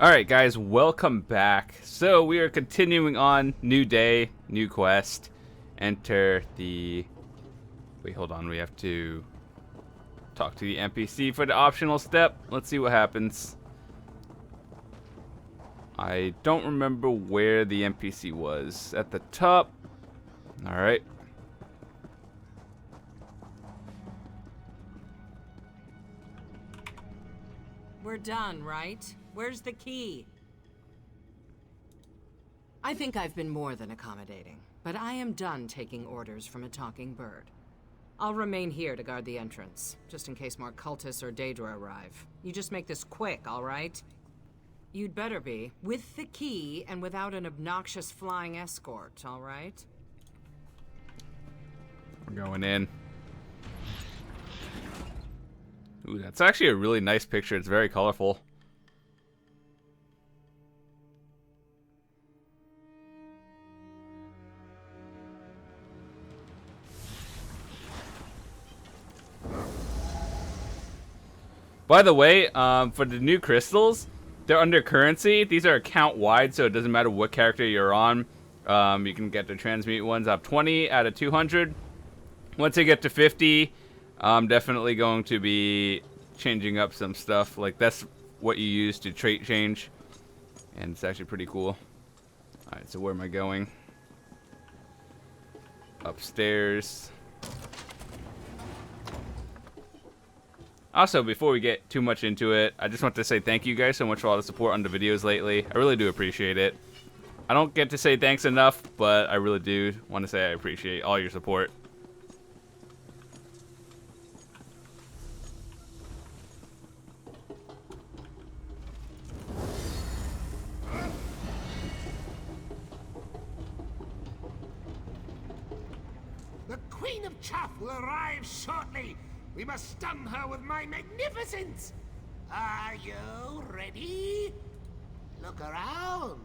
Alright guys, welcome back. So we are continuing on, new day, new quest. Enter the... Wait, hold on, we have to talk to the NPC for the optional step. Let's see what happens. I don't remember where the NPC was. At the top. Alright. We're done, right? Where's the key? I think I've been more than accommodating, but I am done taking orders from a talking bird. I'll remain here to guard the entrance, just in case more cultists or Daedra arrive. You just make this quick, all right? You'd better be, with the key and without an obnoxious flying escort, all right? We're going in. Ooh, that's actually a really nice picture. It's very colorful. By the way, for the new crystals, they're under currency. These are account wide, so it doesn't matter what character you're on. You can get the transmute ones up 20 out of 200. Once they get to 50, I'm definitely going to be changing up some stuff. Like, that's what you use to trait change. And it's actually pretty cool. Alright, so where am I going? Upstairs. Also, before we get too much into it, I just want to say thank you guys so much for all the support on the videos lately. I really do appreciate it. I don't get to say thanks enough, but I really do want to say I appreciate all your support. The Queen of Chaff will arrive shortly. We must stun her with my magnificence. Are you ready? Look around.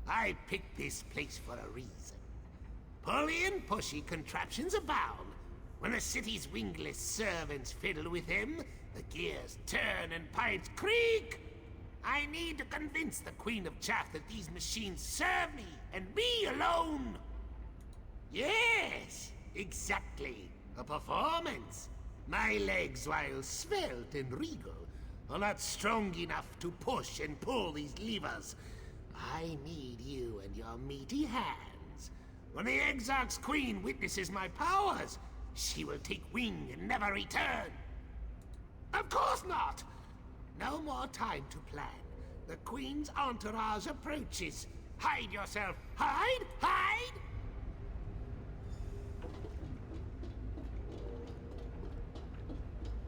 I picked this place for a reason. Pulley and pushy contraptions abound. When a city's wingless servants fiddle with him, the gears turn and pipes creak. I need to convince the Queen of Chaff that these machines serve me, and me alone. Yes, exactly. A performance. My legs, while svelte and regal, are not strong enough to push and pull these levers. I need you and your meaty hands. When the Exarch's queen witnesses my powers, she will take wing and never return. Of course not! No more time to plan. The queen's entourage approaches. Hide yourself! Hide! Hide!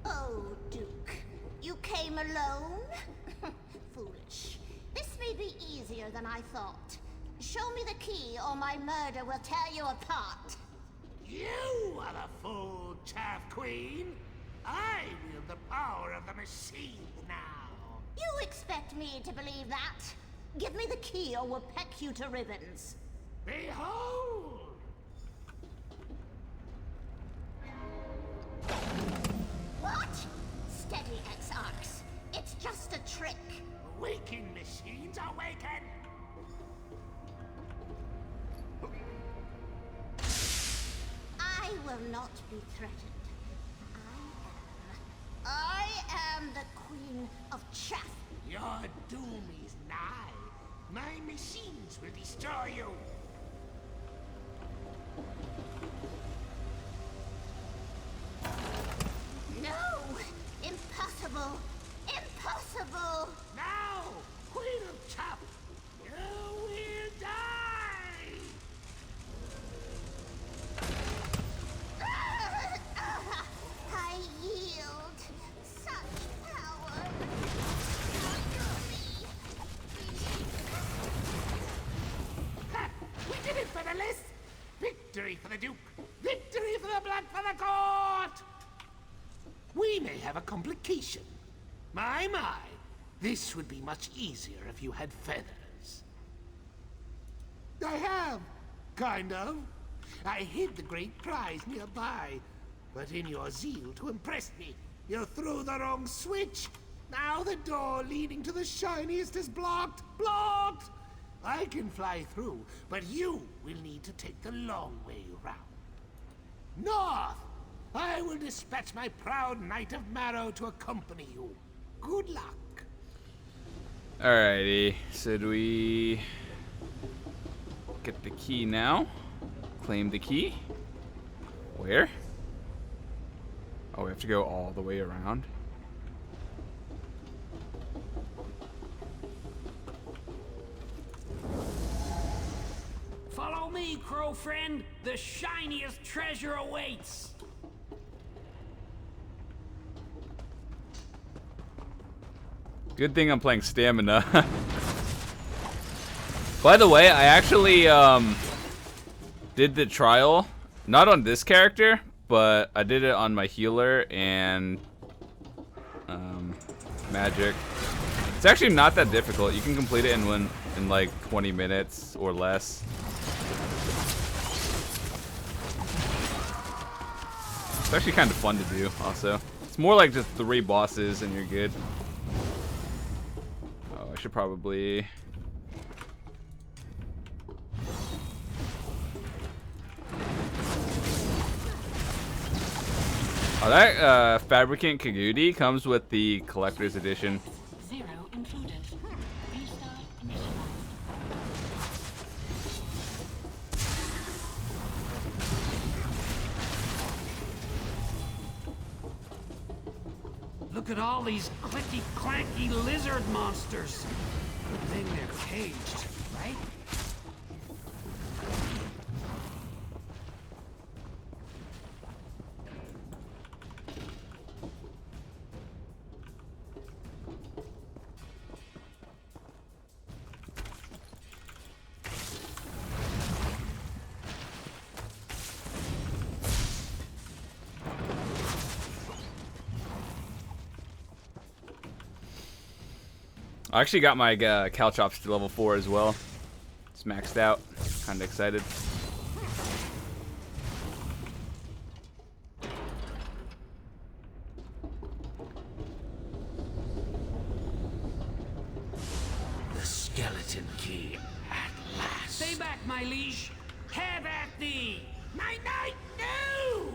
Oh, Duke, you came alone? Foolish. This may be easier than I thought. Show me the key or my murder will tear you apart. You are the full Chaff Queen. I wield the power of the machines now. You expect me to believe that? Give me the key or we'll peck you to ribbons. Behold! What? Steady, Exarchs. It's just a trick. Waking machines awaken! I will not be threatened. I am the Queen of Chaff. Your doom is nigh. My machines will destroy you. No! Impossible! Impossible! Now, Queen of Chaff, you will die! I yield. Such power. Ha! We did it for the list! Victory for the Duke! Victory for the Blood for the Court! We may have a complication. My, this would be much easier if you had feathers. I have, kind of. I hid the great prize nearby, but in your zeal to impress me, you threw the wrong switch. Now the door leading to the shiniest is blocked. Blocked! I can fly through, but you will need to take the long way round. North! I will dispatch my proud Knight of Marrow to accompany you. Good luck. Alrighty, so do we get the key now? Claim the key? Where? Oh, we have to go all the way around. Follow me, crow friend. The shiniest treasure awaits. Good thing I'm playing stamina. By the way, I actually did the trial, not on this character, but I did it on my healer and magic. It's actually not that difficult. You can complete it in like 20 minutes or less. It's actually kind of fun to do also. It's more like just 3 bosses and you're good. Oh, I should probably... Oh, that Fabricant Kagudi comes with the collector's edition. 0 included. Restart initialized. Look at all these clicky-clanky lizard monsters. Good thing they're caged, right? I actually got my Caltrops to level 4 as well. It's maxed out. Kinda excited. The skeleton key at last. Stay back, my liege. Have at thee. Night, night, no!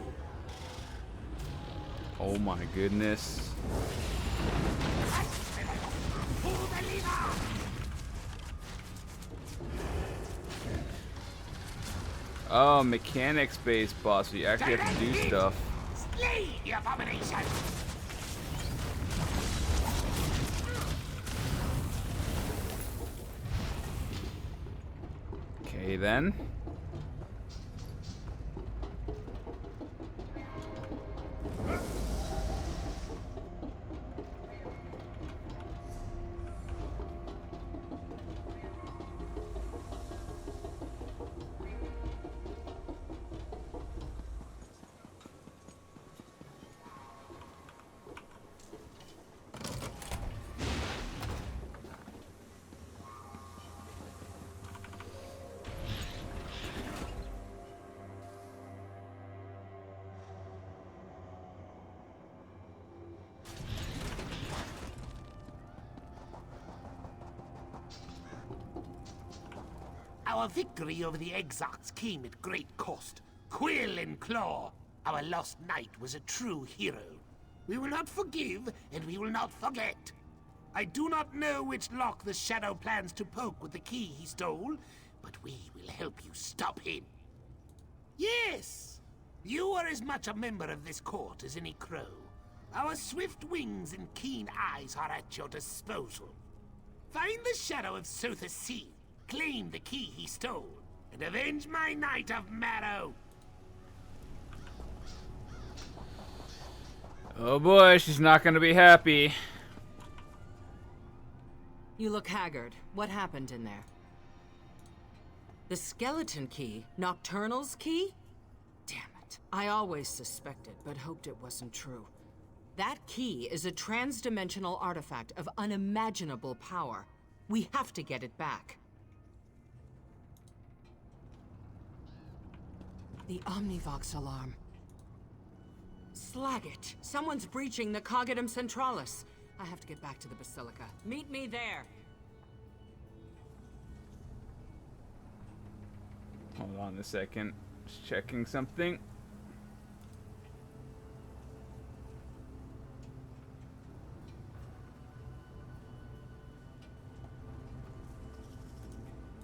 Oh my goodness. Pull the lever! Oh, mechanics based boss. You actually have to do stuff. Slay the abomination! Okay then. Our victory over the Exarchs came at great cost. Quill and Claw, our lost knight, was a true hero. We will not forgive, and we will not forget. I do not know which lock the Shadow plans to poke with the key he stole, but we will help you stop him. Yes, you are as much a member of this court as any crow. Our swift wings and keen eyes are at your disposal. Find the Shadow of Sothis Sea, claim the key he stole, and avenge my Knight of Marrow. Oh boy, she's not gonna be happy. You look haggard. What happened in there? The skeleton key? Nocturnal's key? Damn it. I always suspected, but hoped it wasn't true. That key is a trans-dimensional artifact of unimaginable power. We have to get it back. The Omnivox alarm. Slag it. Someone's breaching the Cognitum Centralis. I have to get back to the Basilica. Meet me there! Hold on a second. Just checking something.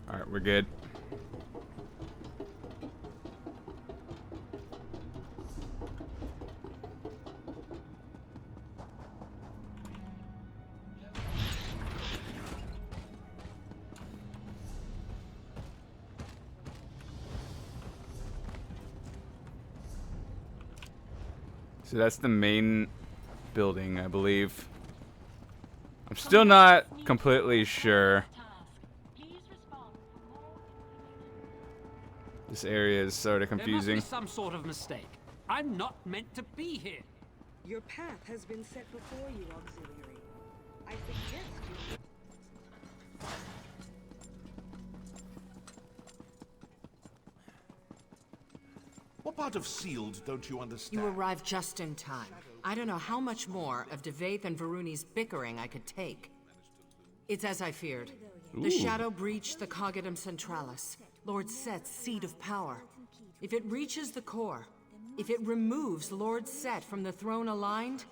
Alright, we're good. So that's the main building, I believe. I'm still not completely sure. Please respond for more information. This area is sort of There must confusing. be some sort of mistake. I'm not meant to be here. Your path has been set before you, Auxiliary. I suggest you... What part of sealed don't you understand? You arrived just in time. I don't know how much more of Devaith and Varuni's bickering I could take. It's as I feared. The Shadow breached the Cognitum Centralis, Lord Set's seat of power. If it reaches the core, if it removes Lord Set from the throne aligned,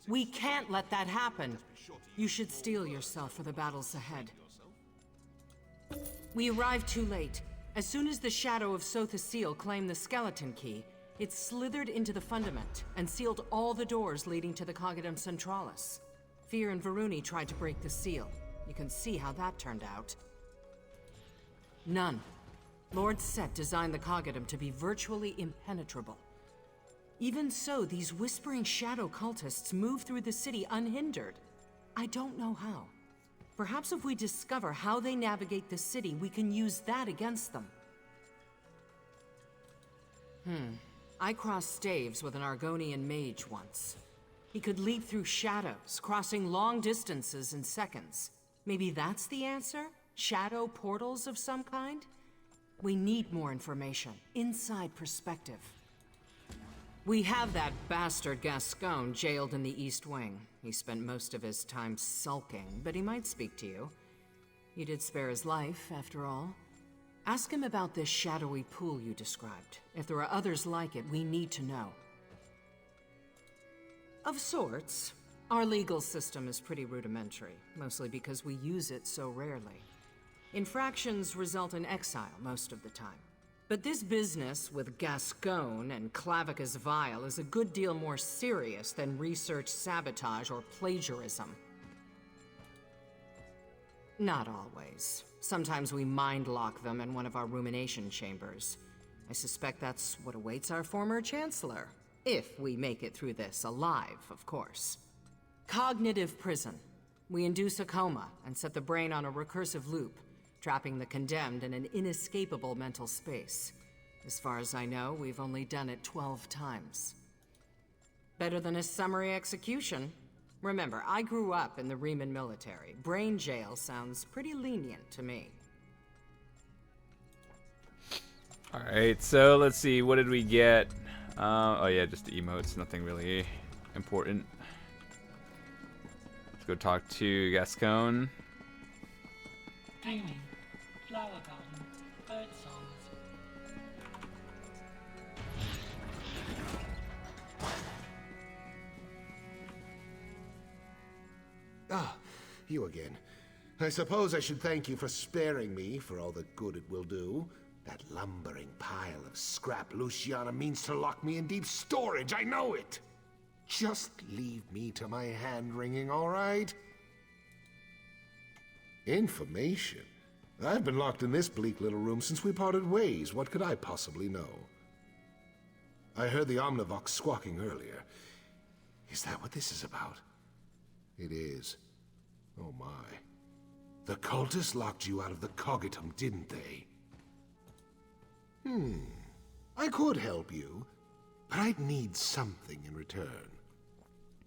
we can't let that happen. You should steel yourself for the battles ahead. We arrived too late. As soon as the Shadow of Sothaseel claimed the skeleton key, it slithered into the fundament and sealed all the doors leading to the Cognitum Centralis. Fear and Varuni tried to break the seal. You can see how that turned out. None. Lord Set designed the Cognitum to be virtually impenetrable. Even so, these whispering shadow cultists move through the city unhindered. I don't know how. Perhaps if we discover how they navigate the city, we can use that against them. I crossed staves with an Argonian mage once. He could leap through shadows, crossing long distances in seconds. Maybe that's the answer? Shadow portals of some kind? We need more information. Inside perspective. We have that bastard Gascon jailed in the East Wing. He spent most of his time sulking, but he might speak to you. You did spare his life, after all. Ask him about this shadowy pool you described. If there are others like it, we need to know. Of sorts. Our legal system is pretty rudimentary, mostly because we use it so rarely. Infractions result in exile most of the time. But this business with Gascon and Clavicus Vile is a good deal more serious than research sabotage or plagiarism. Not always. Sometimes we mind-lock them in one of our rumination chambers. I suspect that's what awaits our former Chancellor. If we make it through this alive, of course. Cognitive prison. We induce a coma and set the brain on a recursive loop, trapping the condemned in an inescapable mental space. As far as I know, we've only done it 12 times. Better than a summary execution. Remember, I grew up in the Riemann military. Brain jail sounds pretty lenient to me. Alright, so let's see, what did we get? Oh yeah, just the emotes, nothing really important. Let's go talk to Gascon. Dreaming, flower garden, bird songs. Ah, you again. I suppose I should thank you for sparing me for all the good it will do. That lumbering pile of scrap Luciana means to lock me in deep storage, I know it! Just leave me to my hand-wringing, all right? Information? I've been locked in this bleak little room since we parted ways. What could I possibly know? I heard the Omnivox squawking earlier. Is that what this is about? It is. Oh my. The cultists locked you out of the Cognitum, didn't they? I could help you, but I'd need something in return.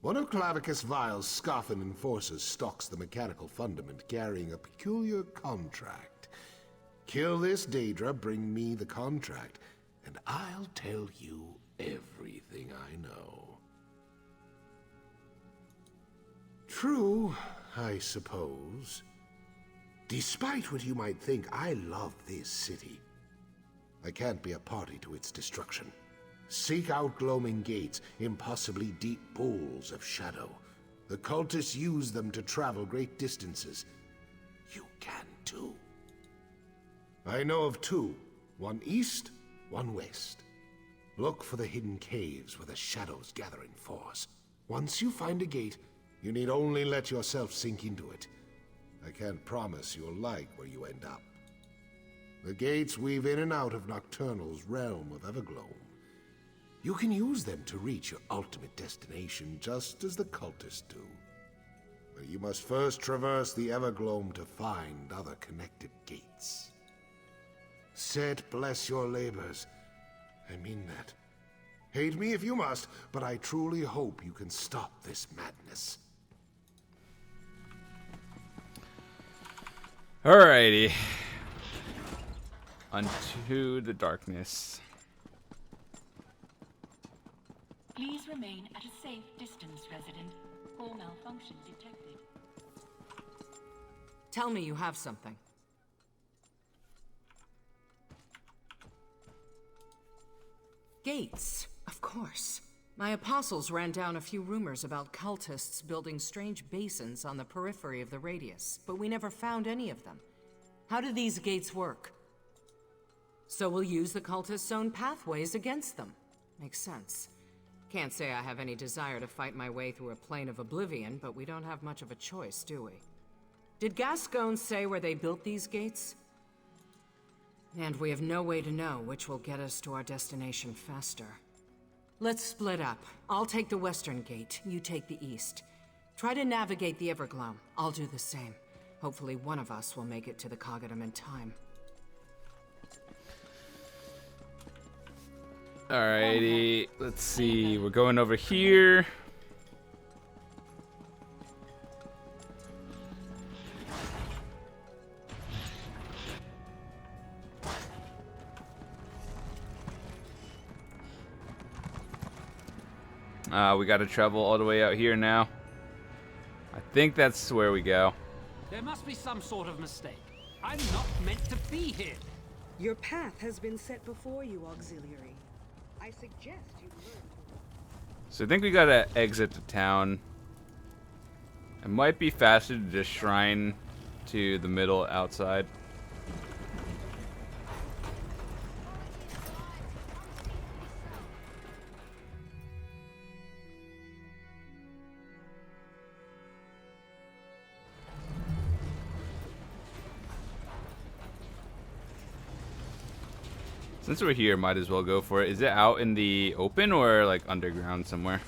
One of Clavicus Vile's Scoffin enforcers stalks the mechanical fundament carrying a peculiar contract. Kill this Daedra, bring me the contract, and I'll tell you everything I know. True, I suppose. Despite what you might think, I love this city. I can't be a party to its destruction. Seek out gloaming gates, impossibly deep pools of shadow. The cultists use them to travel great distances. You can too. I know of two, one east, one west. Look for the hidden caves where the shadows gather in force. Once you find a gate, you need only let yourself sink into it. I can't promise you'll like where you end up. The gates weave in and out of Nocturnal's realm of Evergloam. You can use them to reach your ultimate destination, just as the cultists do. But you must first traverse the Evergloam to find other connected gates. Set bless your labors. I mean that. Hate me if you must, but I truly hope you can stop this madness. Alrighty. Unto the darkness. Please remain at a safe distance, resident. Core malfunction detected. Tell me you have something. Gates, of course. My apostles ran down a few rumors about cultists building strange basins on the periphery of the radius, but we never found any of them. How do these gates work? So we'll use the cultists' own pathways against them. Makes sense. Can't say I have any desire to fight my way through a plane of oblivion, but we don't have much of a choice, do we? Did Gascon say where they built these gates? And we have no way to know which will get us to our destination faster. Let's split up. I'll take the western gate, you take the east. Try to navigate the Evergloam. I'll do the same. Hopefully one of us will make it to the Cognitum in time. Alrighty, let's see. We're going over here. We gotta travel all the way out here now. I think that's where we go. There must be some sort of mistake. I'm not meant to be here. Your path has been set before you, Auxiliary. I suggest you learn to... So I think we gotta exit the town. It might be faster to just shrine to the middle outside. Since we're here, might as well go for it. Is it out in the open or like underground somewhere?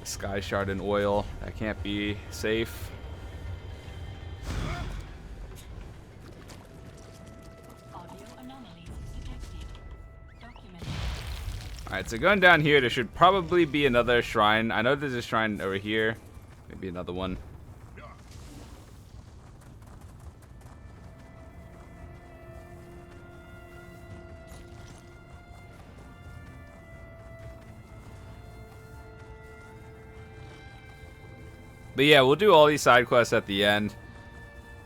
Sky shard and oil. That can't be safe. Audio anomalies detected. Documented. Alright, so going down here, there should probably be another shrine. I know there's a shrine over here. Maybe another one. But yeah, we'll do all these side quests at the end.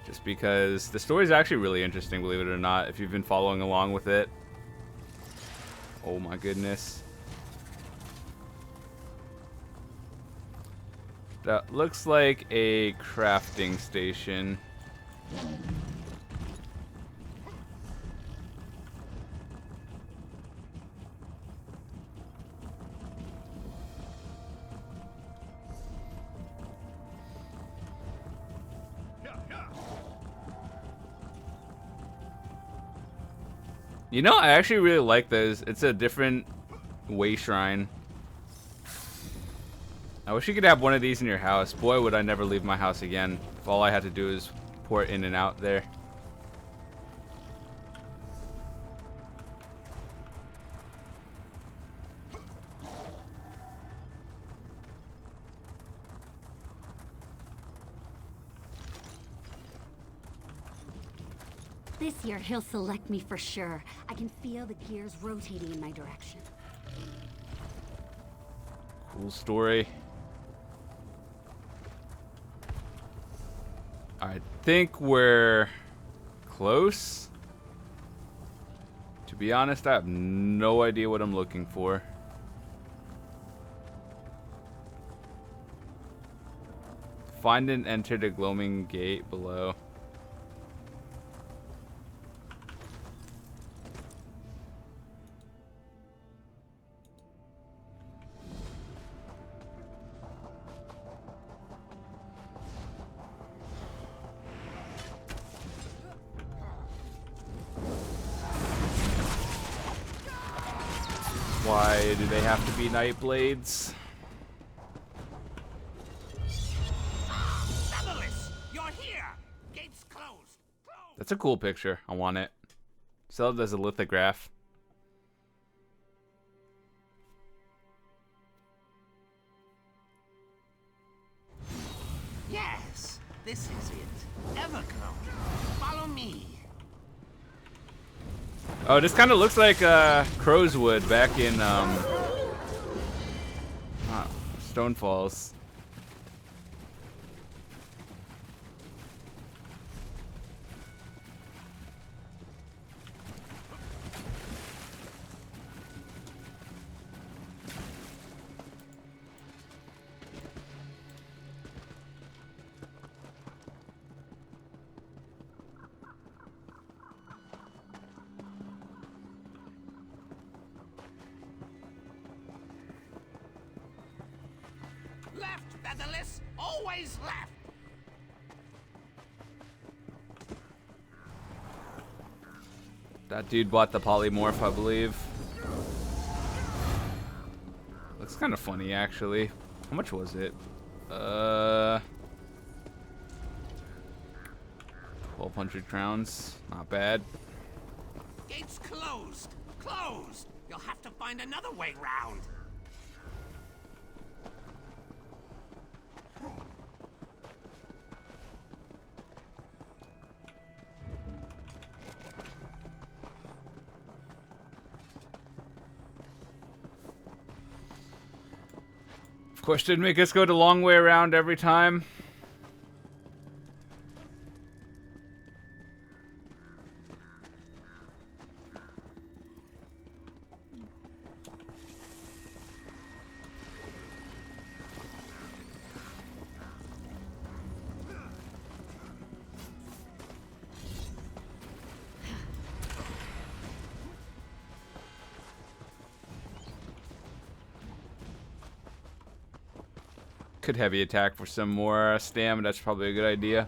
Just because the story is actually really interesting, believe it or not, if you've been following along with it. Oh my goodness. That looks like a crafting station. You know, I actually really like those. It's a different way shrine. I wish you could have one of these in your house. Boy, would I never leave my house again if all I had to do is port in and out there. This year he'll select me for sure. I can feel the gears rotating in my direction. Cool story. I think we're close. To be honest, I have no idea what I'm looking for. Find and enter the glowing gate below. Why do they have to be night blades? You're here. Gates closed. That's a cool picture. I want it. Sell it as a lithograph. Yes, this is it. Everglow. Follow me. Oh, this kind of looks like Crowswood back in Stone Falls. Left, Featherless. Always left. That dude bought the polymorph, I believe. Looks kind of funny, actually. How much was it? 1,200 crowns. Not bad. Gates closed. Closed. You'll have to find another way round. Of course, didn't make us go the long way around every time. Could heavy attack for some more stamina. That's probably a good idea.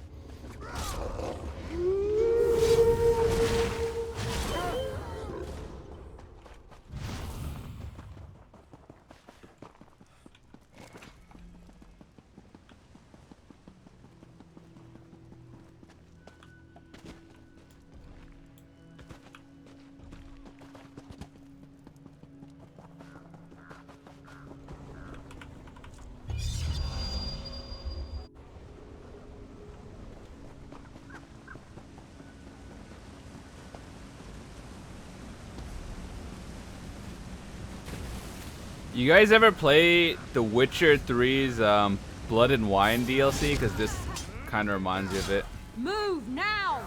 You guys ever play The Witcher 3's Blood and Wine DLC? Because this kind of reminds you of it. Move now!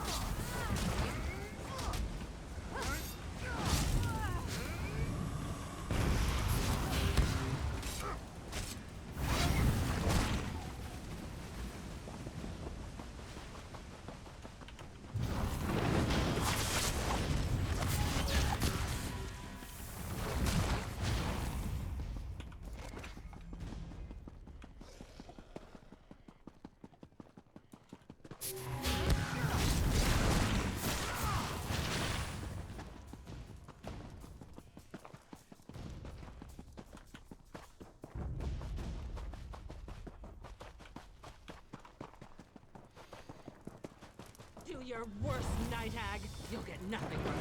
Do your worst, Night Hag. You'll get nothing from it.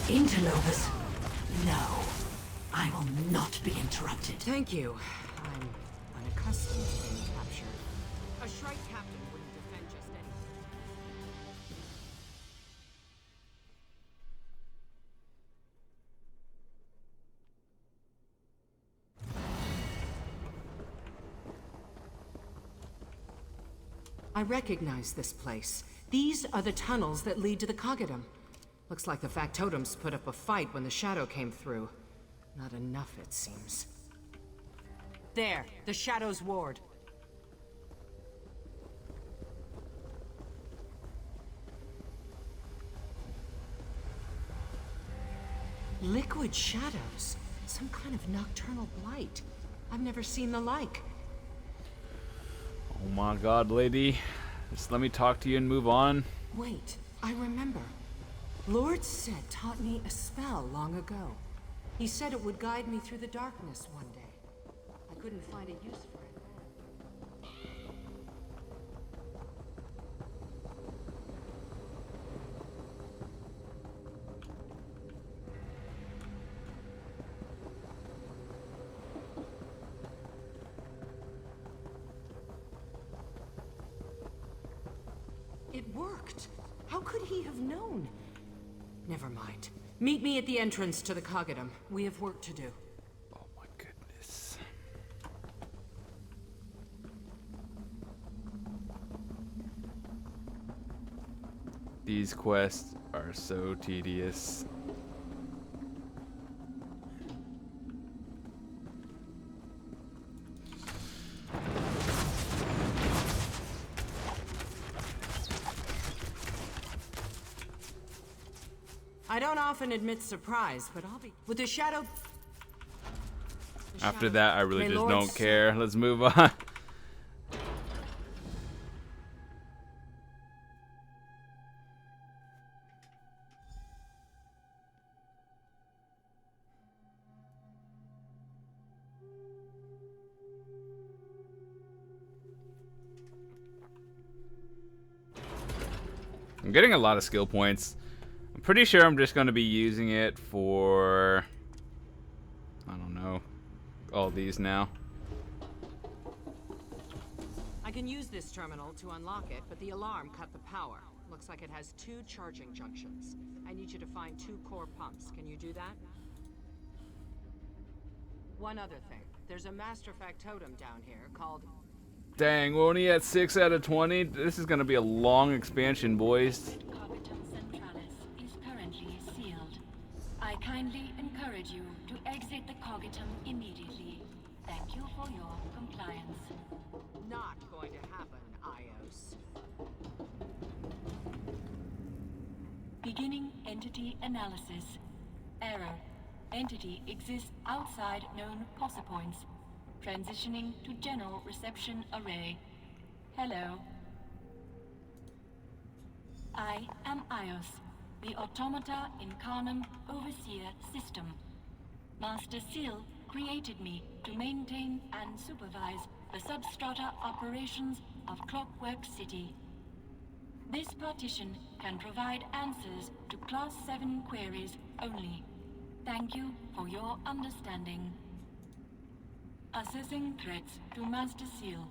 Interlopers. No. I will not be interrupted. Thank you. I'm on a accustomed to being captured. A Shrike captain wouldn't defend just anything. I recognize this place. These are the tunnels that lead to the Coggitum. Looks like the factotums put up a fight when the shadow came through. Not enough, it seems. There, the Shadow's ward. Liquid shadows. Some kind of nocturnal blight. I've never seen the like. Oh my god, lady. Just let me talk to you and move on. Wait, I remember. Lord Set taught me a spell long ago. He said it would guide me through the darkness one day. I couldn't find a use for it then. It worked. How could he have known? Never mind. Meet me at the entrance to the Coggitum. We have work to do. Oh my goodness. These quests are so tedious. I don't often admit surprise, but I'll be with the shadow. After that, I really May just Lord don't care. Let's move on. I'm getting a lot of skill points. I'm pretty sure I'm just going to be using it for, I don't know, all these now. I can use this terminal to unlock it, but the alarm cut the power. Looks like it has 2 charging junctions. I need you to find 2 core pumps. Can you do that? One other thing. There's a master factotum down here called... Dang, we're only at 6 out of 20. This is going to be a long expansion, boys. Coggitum Centralis is currently sealed. I kindly encourage you to exit the Coggitum immediately. Thank you for your compliance. Not going to happen, Ios. Beginning entity analysis. Error. Entity exists outside known POSA points. Transitioning to general reception array. Hello. I am Ios, the Automata Incarnum Overseer System. Master Seal created me to maintain and supervise the substrata operations of Clockwork City. This partition can provide answers to Class 7 queries only. Thank you for your understanding. Assessing threats to Master Seal.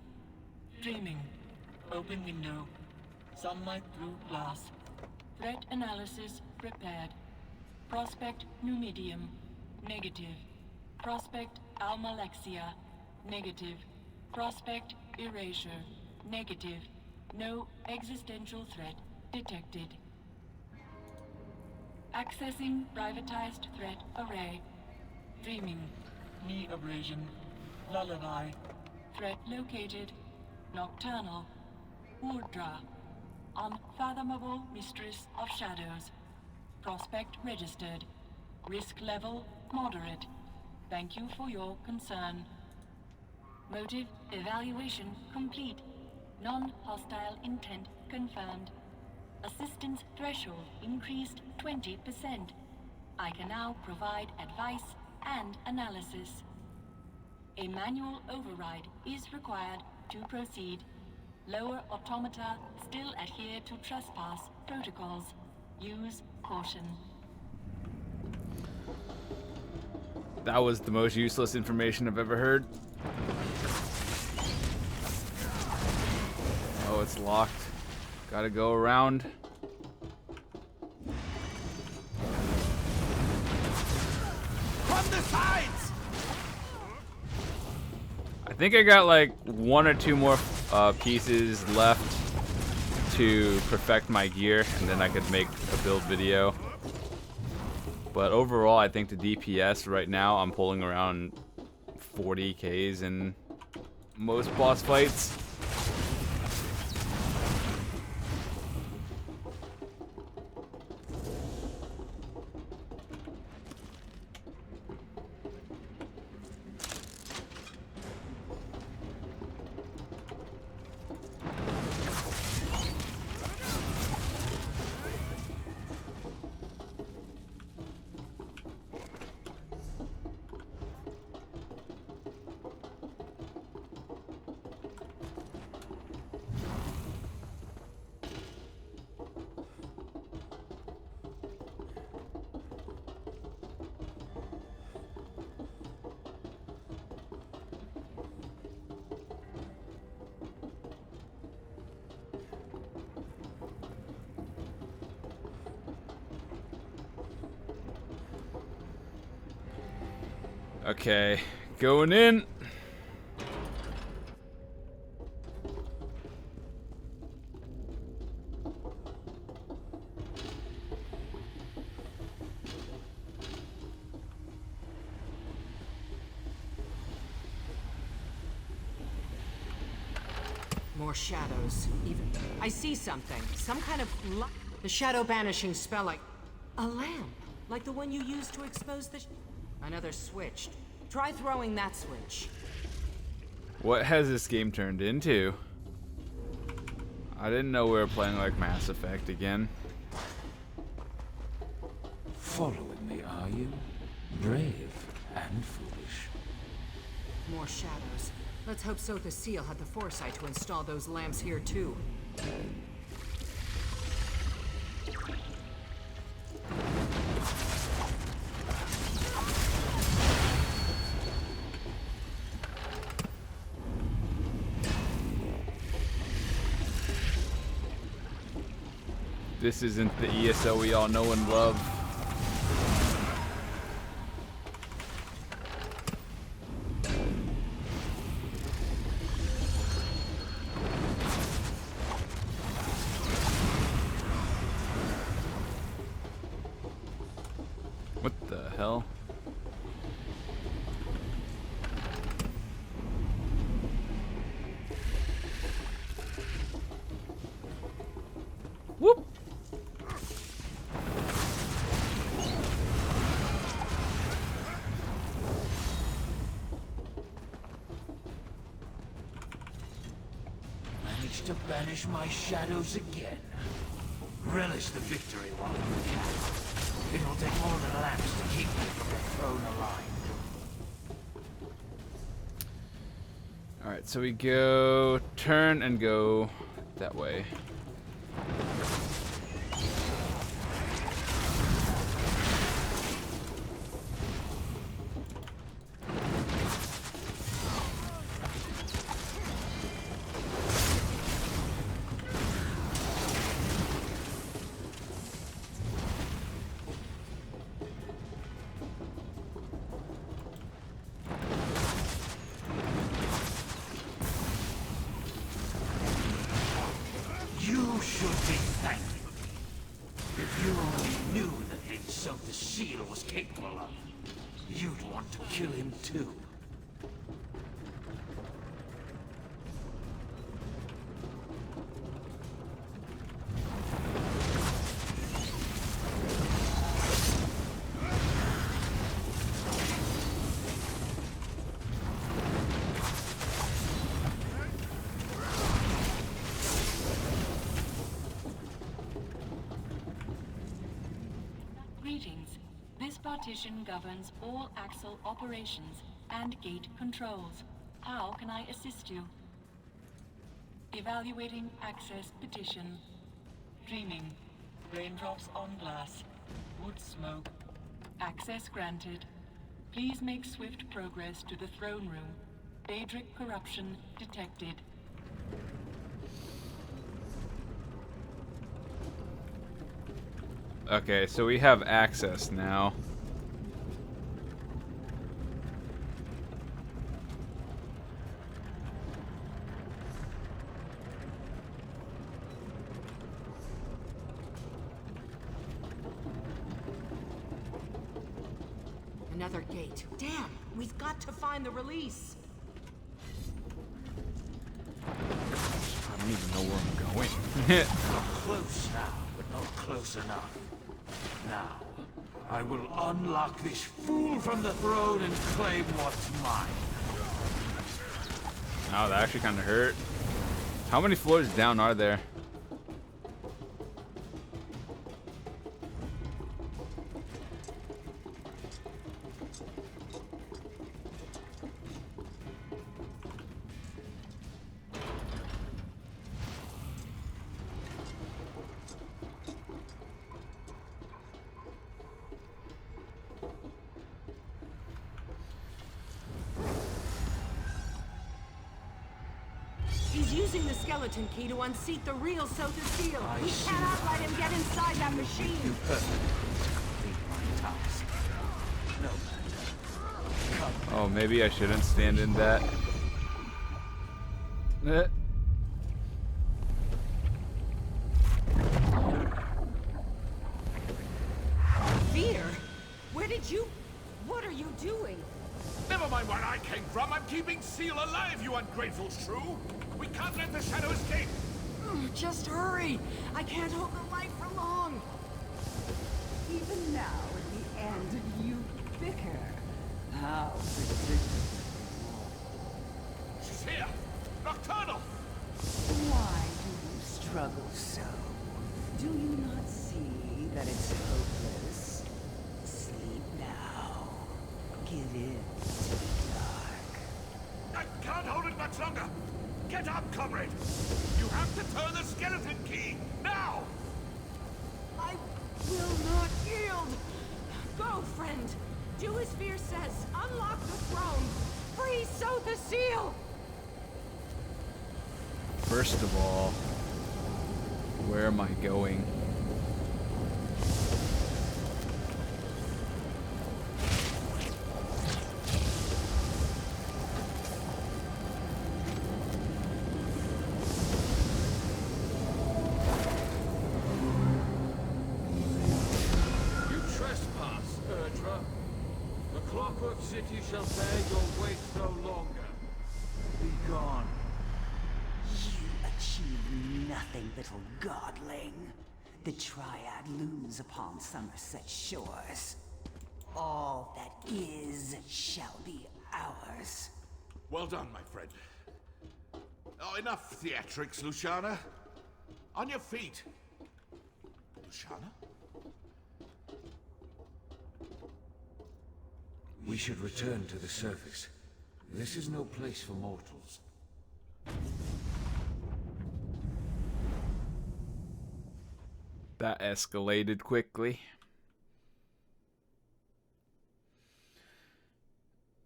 Dreaming. Open window. Sunlight through glass. Threat analysis prepared. Prospect Numidium. Negative. Prospect Almalexia. Negative. Prospect Erasure. Negative. No existential threat detected. Accessing privatized threat array. Dreaming. Knee abrasion. Lullaby. Threat located. Nocturnal. Urdra. Unfathomable Mistress of Shadows. Prospect registered. Risk level moderate. Thank you for your concern. Motive evaluation complete. Non-hostile intent confirmed. Assistance threshold increased 20%. I can now provide advice and analysis. A manual override is required to proceed. Lower automata still adhere to trespass protocols. Use caution. That was the most useless information I've ever heard. Oh, it's locked. Gotta go around. From the sides! I think I got like 1 or 2 more pieces left to perfect my gear, and then I could make a build video. But overall, I think the DPS right now, I'm pulling around 40 Ks in most boss fights. Okay, going in. More shadows. Even I see something. Some kind of the shadow banishing spell, like a lamp, like the one you used to expose the. Another switch. Try throwing that switch. What has this game turned into? I didn't know we were playing like Mass Effect again. Following me, are you? Brave and foolish. More shadows. Let's hope Sotha Seal had the foresight to install those lamps here too. This isn't the ESO we all know and love. What the hell? Whoop! Managed to banish my shadows again. Relish the victory while you can. It'll take more than lamps to keep me from the throne alive. Alright, so we go turn and go that way. You should be thanking me. If you only knew the things Sotha Seal was capable of, you'd want to kill him too. Greetings. This partition governs all Axel operations and gate controls. How can I assist you? Evaluating access petition. Dreaming. Raindrops on glass. Wood smoke. Access granted. Please make swift progress to the throne room. Daedric corruption detected. Okay, so we have access now. Another gate. Damn, we've got to find the release. I don't even know where I'm going. Close now, but not close enough. Now, I will unlock this fool from the throne and claim what's mine. Oh, that actually kind of hurt. How many floors down are there? He's using the skeleton key to unseat the real Sotha seal. We cannot let him get inside that machine. You perfectly complete my task. No matter. Come. Oh, maybe I shouldn't stand in that. Fear? Where did you... What are you doing? Never mind where I came from. I'm keeping Seal alive, you ungrateful shrew. We can't let the shadow escape. Just hurry. I can't hold the light for long. Even now, at the end, you bicker. How predictable. She's here. Nocturnal. Why do you struggle so? Do you not see that it's hopeless? Sleep now. Give in to the dark. I can't hold it much longer. Get up, comrade. You have to turn the skeleton key. Now. I will not yield. Go, friend. Do as Fear says. Unlock the throne. Free Sotha seal. First of all, where am I going? You trespass, Erdra. The Clockwork City shall bear your weight no longer. Be gone. You achieve nothing, little godling. The Triad looms upon Somerset shores. All that is shall be ours. Well done, my friend. Oh, enough theatrics, Luciana. On your feet. Luciana? We should return to the surface. This is no place for mortals. That escalated quickly.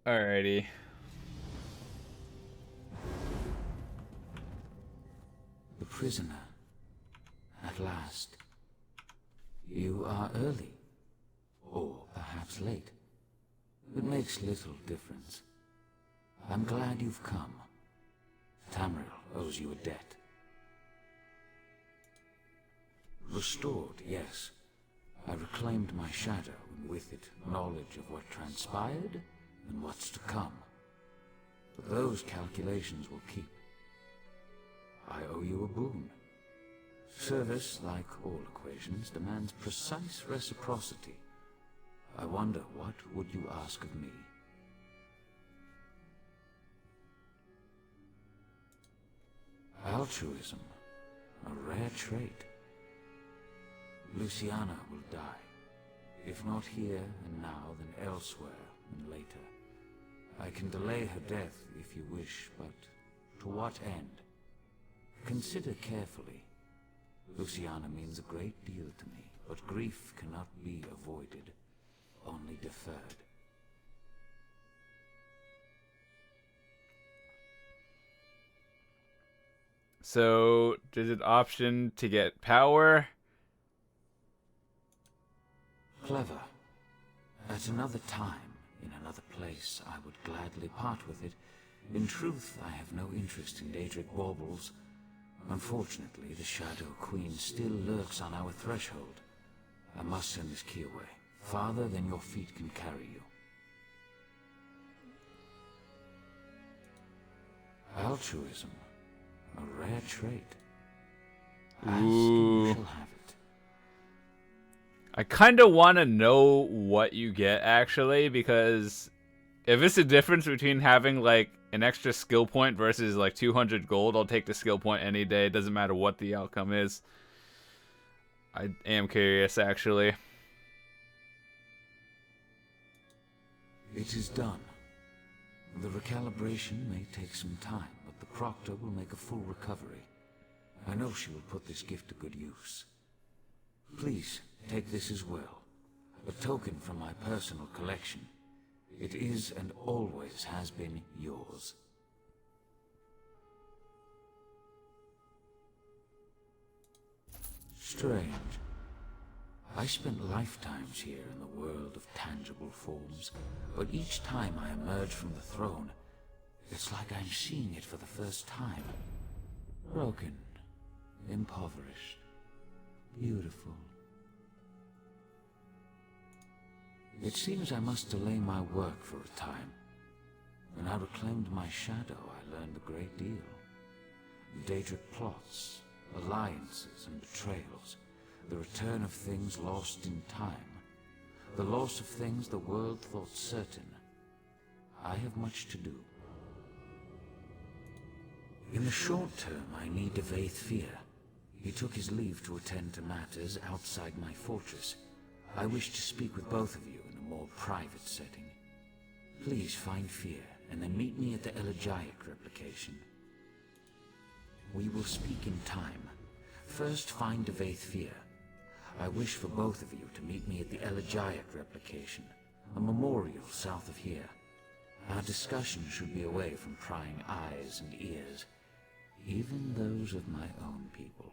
Alrighty. The prisoner. At last. You are early. Or perhaps late. It makes little difference. I'm glad you've come. Tamriel owes you a debt. Restored, yes. I reclaimed my shadow, and with it, knowledge of what transpired and what's to come. But those calculations will keep. I owe you a boon. Service, like all equations, demands precise reciprocity. I wonder, what would you ask of me? Altruism, a rare trait. Luciana will die. If not here and now, then elsewhere and later. I can delay her death if you wish, but to what end? Consider carefully. Luciana means a great deal to me, but grief cannot be avoided, only deferred. So, there's an option to get power. Clever. At another time, in another place, I would gladly part with it. In truth, I have no interest in Daedric baubles. Unfortunately, the Shadow Queen still lurks on our threshold. I must send this key away, farther than your feet can carry you. Altruism, a rare trait. Ask and you shall have it. I kind of want to know what you get, actually, because if it's the difference between having, like, an extra skill point versus, like, 200 gold, I'll take the skill point any day. It doesn't matter what the outcome is. I am curious, actually. It is done. The recalibration may take some time, but the Proctor will make a full recovery. I know she will put this gift to good use. Please, take this as well. A token from my personal collection. It is and always has been yours. Strange. I spent lifetimes here in the world of tangible forms, but each time I emerge from the throne, it's like I'm seeing it for the first time. Broken, impoverished, beautiful. It seems I must delay my work for a time. When I reclaimed my shadow, I learned a great deal. Daedric plots, alliances and betrayals, the return of things lost in time, the loss of things the world thought certain. I have much to do. In the short term, I need Devaith Fear. He took his leave to attend to matters outside my fortress. I wish to speak with both of you in a more private setting. Please find Fear, and then meet me at the elegiac replication. We will speak in time. First, find Devaith Fear. I wish for both of you to meet me at the elegiac replication, a memorial south of here. Our discussion should be away from prying eyes and ears, even those of my own people.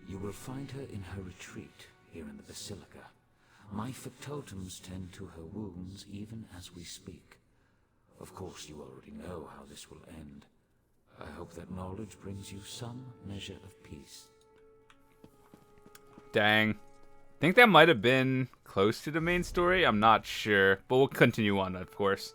You will find her in her retreat here in the Basilica. My factotums tend to her wounds even as we speak. Of course, you already know how this will end. I hope that knowledge brings you some measure of peace. Dang. Think that might have been close to the main story? I'm not sure, but we'll continue on, of course.